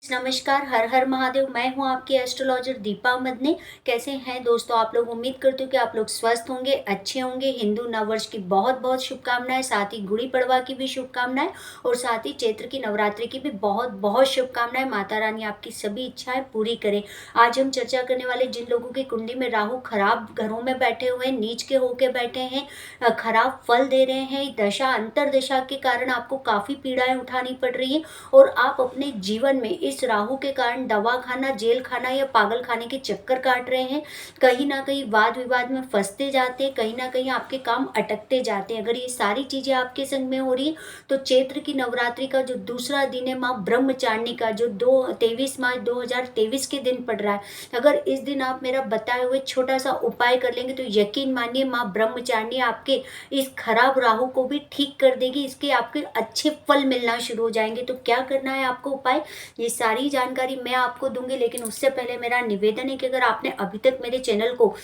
नमस्कार, हर हर महादेव। मैं हूं आपकी एस्ट्रोलॉजर दीपा मदने। कैसे हैं दोस्तों आप लोग? उम्मीद करती हूँ कि आप लोग स्वस्थ होंगे, अच्छे होंगे। हिंदू नववर्ष की बहुत बहुत शुभकामनाएं, साथ ही गुड़ी पड़वा की भी शुभकामनाएं और साथ ही चैत्र की नवरात्रि की भी बहुत बहुत शुभकामनाएं। माता रानी आपकी सभी इच्छाएं पूरी करे। आज हम चर्चा करने वाले जिन लोगों की कुंडली में राहु खराब घरों में बैठे हुए हैं, नीच के होके बैठे हैं, खराब फल दे रहे हैं, दशा अंतरदशा के कारण आपको काफी पीड़ाएं उठानी पड़ रही है और आप अपने जीवन में इस राहु के कारण दवा खाना, जेल खाना या पागल खाने के चक्कर काट रहे हैं। कहीं ना कहीं वाद विवाद में फंसते जाते हैं, कहीं ना कहीं आपके काम अटकते जाते हैं। अगर ये सारी चीजें आपके संग में हो रही है तो चैत्र की नवरात्रि का जो दूसरा दिन है, माँ ब्रह्मचारिणी का, जो 23 मार्च 2023 के दिन पड़ रहा है, अगर इस दिन आप मेरा बताए हुए छोटा सा उपाय कर लेंगे तो यकीन मानिए माँ ब्रह्मचारिणी आपके इस खराब राहु को भी ठीक कर देगी। इसके आपके अच्छे फल मिलना शुरू हो जाएंगे। तो क्या करना है आपको उपाय, ये सारी जानकारी मैं आपको दूंगी। लेकिन उससे पहले मेरा निवेदन है कि अगर आपने अभी तक मेरे चैनल को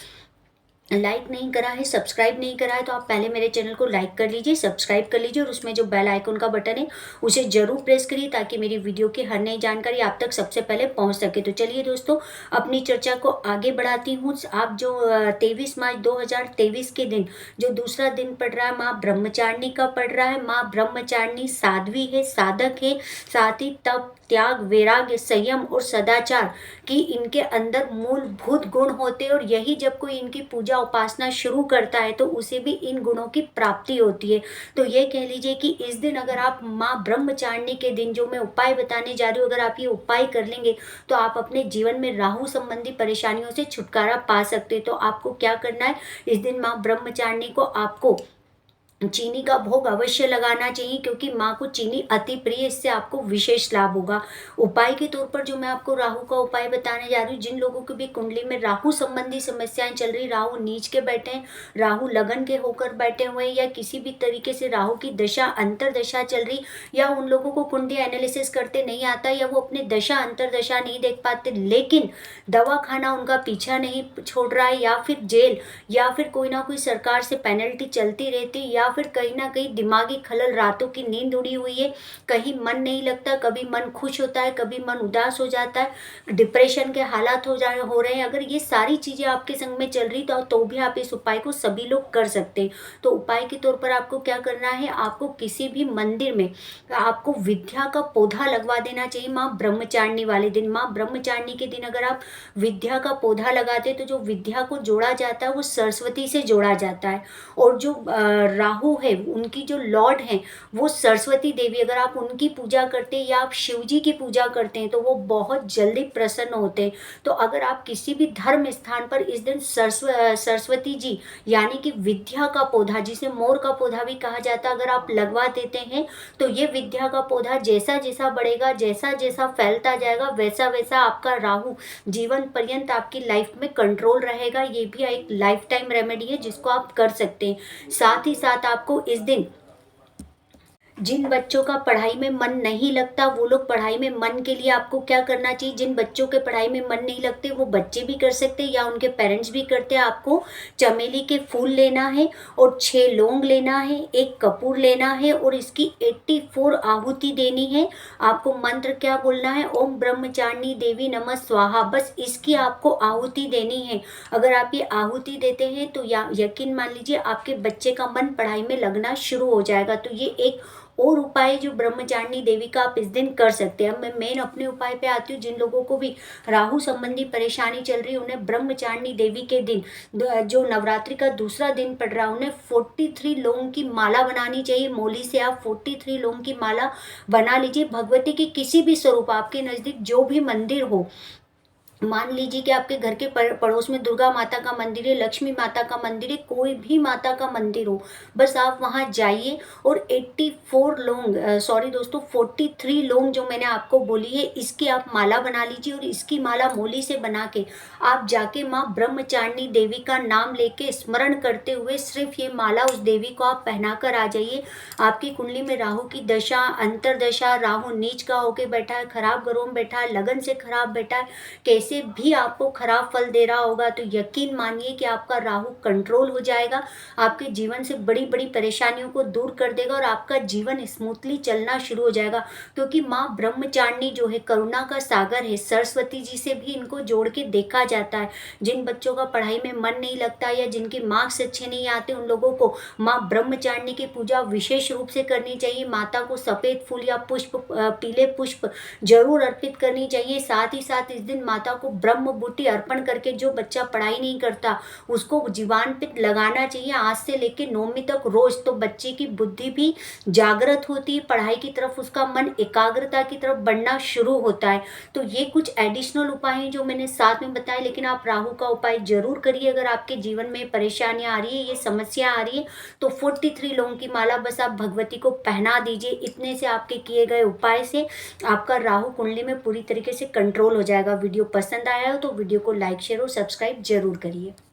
लाइक नहीं करा है, सब्सक्राइब नहीं करा है, तो आप पहले मेरे चैनल को लाइक कर लीजिए, सब्सक्राइब कर लीजिए और उसमें जो बेल आइकन का बटन है उसे जरूर प्रेस करिए ताकि मेरी वीडियो की हर नई जानकारी आप तक सबसे पहले पहुंच सके। तो चलिए दोस्तों, अपनी चर्चा को आगे बढ़ाती हूँ। आप जो 23 मार्च 2023 के दिन जो दूसरा दिन पड़ रहा है, माँ ब्रह्मचारिणी का पड़ रहा है। माँ ब्रह्मचारिणी साध्वी है, साधक है, साथ ही तप, त्याग, वैराग्य, संयम और सदाचार कि इनके अंदर मूलभूत गुण होते हैं और यही जब कोई इनकी पूजा उपासना शुरू करता है तो उसे भी इन गुणों की प्राप्ति होती है। तो ये कह लीजिए कि इस दिन अगर आप माँ ब्रह्मचारिणी के दिन जो मैं उपाय बताने जा रही हूँ, अगर आप ये उपाय कर लेंगे तो आप अपने जीवन में राहु संबंधी परेशानियों से छुटकारा पा सकते हैं। तो आपको क्या करना है, इस दिन माँ ब्रह्मचारिणी को आपको चीनी का भोग अवश्य लगाना चाहिए क्योंकि माँ को चीनी अति प्रिय, इससे आपको विशेष लाभ होगा। उपाय के तौर पर जो मैं आपको राहु का उपाय बताने जा रही हूँ, जिन लोगों की भी कुंडली में राहु संबंधी समस्याएं चल रही, राहु नीच के बैठे हैं, राहु लगन के होकर बैठे हुए हैं, या किसी भी तरीके से राहु की दशा अंतर दशा चल रही, या उन लोगों को कुंडली एनालिसिस करते नहीं आता, या वो अपने दशा अंतर दशा नहीं देख पाते, लेकिन दवा खाना उनका पीछा नहीं छोड़ रहा है, या फिर जेल, या फिर कोई ना कोई सरकार से पेनल्टी चलती रहती, या फिर कहीं ना कहीं दिमागी खलल, रातों की नींद उड़ी हुई है, कहीं मन नहीं लगता, कभी मन खुश होता है, कभी मन उदास हो जाता है, डिप्रेशन के हालात हो रहे हैं। अगर ये सारी चीजें आपके संग में चल रही तो भी आप इस उपाय को सभी लोग कर सकते हैं। तो उपाय के तौर पर आपको क्या करना है, आपको किसी भी मंदिर में आपको विद्या का पौधा लगवा देना चाहिए माँ ब्रह्मचारिणी वाले दिन। माँ ब्रह्मचारिणी के दिन अगर आप विद्या का पौधा लगाते तो जो विद्या को जोड़ा जाता है वो सरस्वती से जोड़ा जाता है, और जो राहु है उनकी जो लॉर्ड है वो सरस्वती देवी, अगर आप उनकी पूजा करते हैं या आप शिव जी की पूजा करते हैं तो वो बहुत जल्दी प्रसन्न होते हैं। तो अगर आप किसी भी धर्म स्थान पर इस दिन सरस्वती जी यानी कि विद्या का पौधा, जिसे मोर का पौधा भी कहा जाता है, अगर आप लगवा देते हैं तो ये विद्या का पौधा जैसा जैसा बढ़ेगा, जैसा जैसा फैलता जाएगा, वैसा वैसा आपका राहु जीवन पर्यंत आपकी लाइफ में कंट्रोल रहेगा। ये भी एक लाइफ टाइम रेमेडी है जिसको आप कर सकते हैं। साथ ही साथ आपको इस दिन जिन बच्चों का पढ़ाई में मन नहीं लगता वो लोग पढ़ाई में मन के लिए आपको क्या करना चाहिए, जिन बच्चों के पढ़ाई में मन नहीं लगते वो बच्चे भी कर सकते हैं या उनके पेरेंट्स भी करते हैं। आपको चमेली के फूल लेना है और 6 लौंग लेना है, 1 कपूर लेना है और इसकी 84 आहुति देनी है। आपको मंत्र क्या बोलना है, ओम ब्रह्मचारिणी देवी नमः स्वाहा, बस इसकी आपको आहुति देनी है। अगर आप ये आहुति देते हैं तो यकीन मान लीजिए आपके बच्चे का मन पढ़ाई में लगना शुरू हो जाएगा। तो ये एक और उपाय जो ब्रह्मचारिणी देवी का आप इस दिन कर सकते हैं। मैं मेन अपने उपाय पे आती हूँ। जिन लोगों को भी राहु संबंधी परेशानी चल रही है उन्हें ब्रह्मचारिणी देवी के दिन जो नवरात्रि का दूसरा दिन पड़ रहा है उन्हें 43 लौंग की माला बनानी चाहिए। मोली से आप 43 लौंग की माला बना लीजिए। भगवती की किसी भी स्वरूप, आपके नजदीक जो भी मंदिर हो, मान लीजिए कि आपके घर के पड़ोस में दुर्गा माता का मंदिर है, लक्ष्मी माता का मंदिर है, कोई भी माता का मंदिर हो, बस आप वहां जाइए और 84 लौंग, सॉरी दोस्तों 43 लौंग जो मैंने आपको बोली है इसकी आप माला बना लीजिए और इसकी माला मोली से बना के आप जाके माँ ब्रह्मचारिणी देवी का नाम लेके स्मरण करते हुए सिर्फ ये माला उस देवी को आप पहना कर आ जाइए। आपकी कुंडली में राहु की दशा अंतरदशा, राहु नीच का होके बैठा है, खराब घरों में बैठा है, लगन से खराब बैठा है, कैसे वैसे भी आपको खराब फल दे रहा होगा, तो यकीन मानिए कि आपका राहु कंट्रोल हो जाएगा, आपके जीवन से बड़ी-बड़ी परेशानियों को दूर कर देगा और आपका जीवन स्मूथली चलना शुरू हो जाएगा। क्योंकि माँ ब्रह्मचारिणी जो है, करुणा का सागर है, सरस्वती जी से भी इनको जोड़ के देखा जाता है। जिन बच्चों का पढ़ाई में मन नहीं लगता या जिनके मार्क्स अच्छे नहीं आते, उन लोगों को माँ ब्रह्मचारिणी की पूजा विशेष रूप से करनी चाहिए। माता को सफ़ेद फूल या पुष्प पीले पुष्प ज़रूर अर्पित करनी चाहिए। साथ ही साथ इस दिन माता को ब्रह्म बूटी अर्पण करके, जो बच्चा पढ़ाई नहीं करता उसको जीवान पे लगाना चाहिए आज से लेके 9वीं तक रोज़। तो बच्चे की बुद्धि भी जागृत होती है, पढ़ाई की तरफ उसका मन एकाग्रता की तरफ बढ़ना शुरू होता है। तो ये कुछ एडिशनल उपाय हैं जो मैंने साथ में बताए, लेकिन आप राहु का उपाय ज़रूर करिए। अगर आपके जीवन में परेशानियाँ आ रही है, ये समस्या आ रही है, तो 43 लौंग की माला बस आप भगवती को पहना दीजिए। इतने से आपके किए गए उपाय से आपका राहु कुंडली में पूरी तरीके से कंट्रोल हो जाएगा। वीडियो पसंद आया हो तो वीडियो को लाइक, शेयर और सब्सक्राइब जरूर करिए।